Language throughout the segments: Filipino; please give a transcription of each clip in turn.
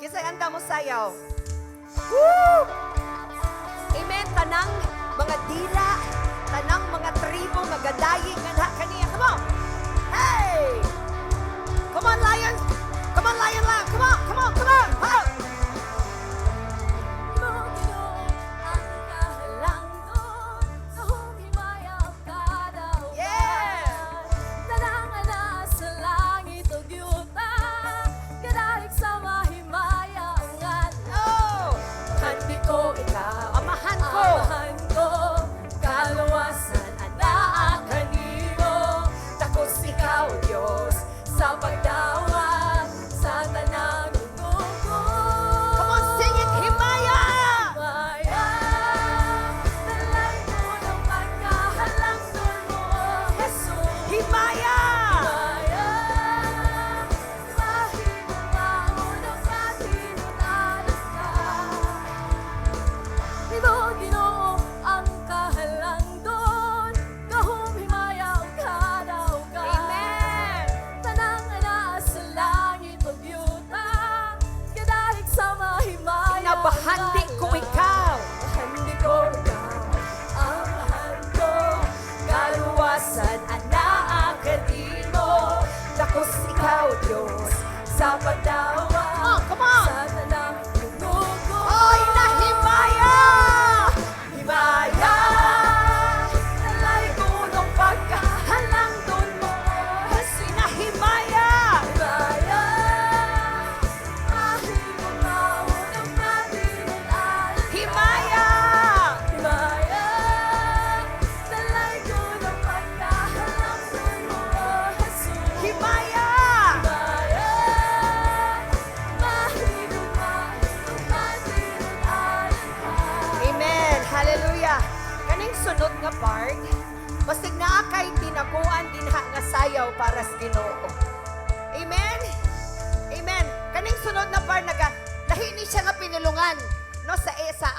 Kisay anda mo sayaw. Woo! Amen. Tanang mga dila, tanang mga tribo, magadayi, ganha kaniya. Come on. Hey! Come on, lion. Come on, lion lamb. Come on, come on, come on. Ho! Bahandi ko ikaw. Bahandi ko ikaw. Ang mahal ko. Kaluwasan, anak kadino. Takos ikaw, Diyos. Sa pagdawa. Come on. Sa tanang lugo. Oy, nahimaya! Himaya! Nalay ko nung pagkahalang doon mo. Kasi nahimaya! Himaya! Himaya! Himaya! Dalay ko ng pagkahalang doon mo, Jesus. Himaya! Himaya! Mahigumay ang matinunan ka. Amen! Hallelujah! Kaning sunod nga part, basig na kay tinaguan dinha nga sayaw para sa Ginoo. Amen? Amen! Kaning sunod na part, lahi ni siya nga pinulungan. No, sa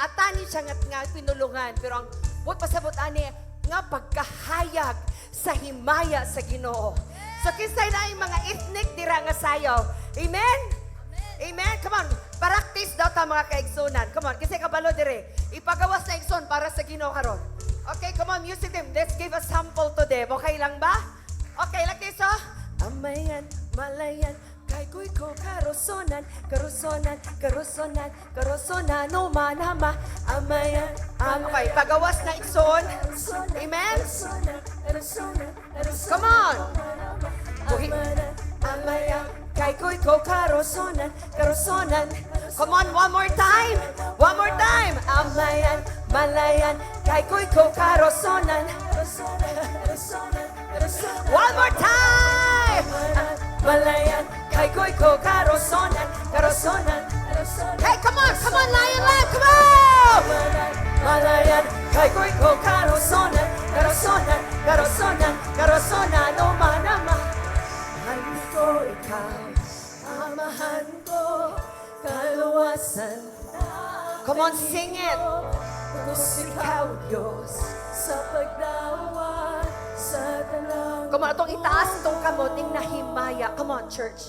atani siya nga pinulungan. Pero ang what pasabot ani nga pagkahayag sa himaya sa Ginoo. So kisay na yung mga ethnic dira nga sayaw. Amen? Amen? Come on. Practice daw ta mga kaigsunan. Come on. Kisay kabalo dire. Ipagawas na igsoon para sa Ginoo karon. Okay, come on, music team. Let's give a sample to them. Okay lang ba? Okay, like this, oh. Amayan, malayan, kay kuy ko karosonan, karosonan, karosonan, karosonan, no manama, amayan, okay, pagawas na ikson. Amen? Come on! Buhi. Amayan, kay kuy ko karosonan, karosonan. Come on, one more time! One more time! Amayan, malayan, kay kuy ko karosonan. One more time! Malayan, kay koy ko karosonan, karosonan. Hey, come on, lion lamb, come on! Malayan, kay koy ko karosonan, karosonan, karosonan, karosonan, o manama. Mahal ko ikaw, amahan ko, kaluwasan. Come on, sing it. Tapos ikaw, Diyos, sa pagdawa, sa tanang. Come on, itong itaas itong kamoting na himaya. Come on, church.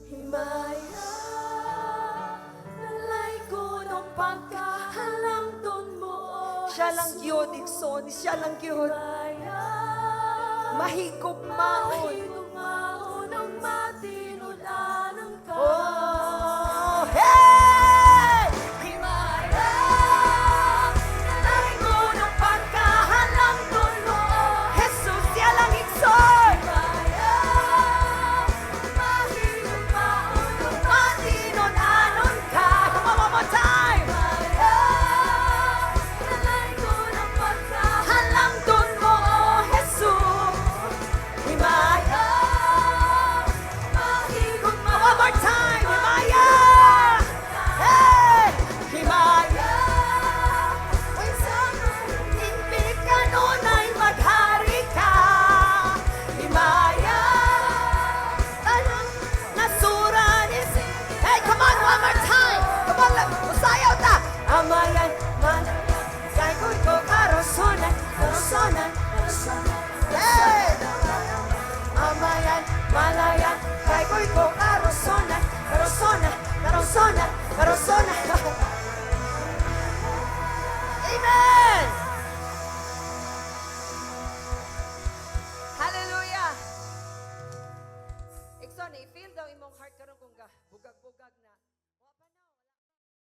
Himaya, nalay ko nung pagkahalang doon mo. Siya lang yun, Dixon. Siya lang yun. Mahigop maon. Mahigop maon ang matinudanan ka. Oh, hey! Himaya, nalay ko nung pagkahalang doon mo. Jesus, siya lang Dixon. Himaya, mahigop maon ang matinudanan ka. Come on, one more time. Himaya, nalay ko nung pagkahalang doon mo, Jesus. Himaya. Pero so na. Amen! Hallelujah! Ikson, i-feel daw imong heart karon kung bugag-bugag na.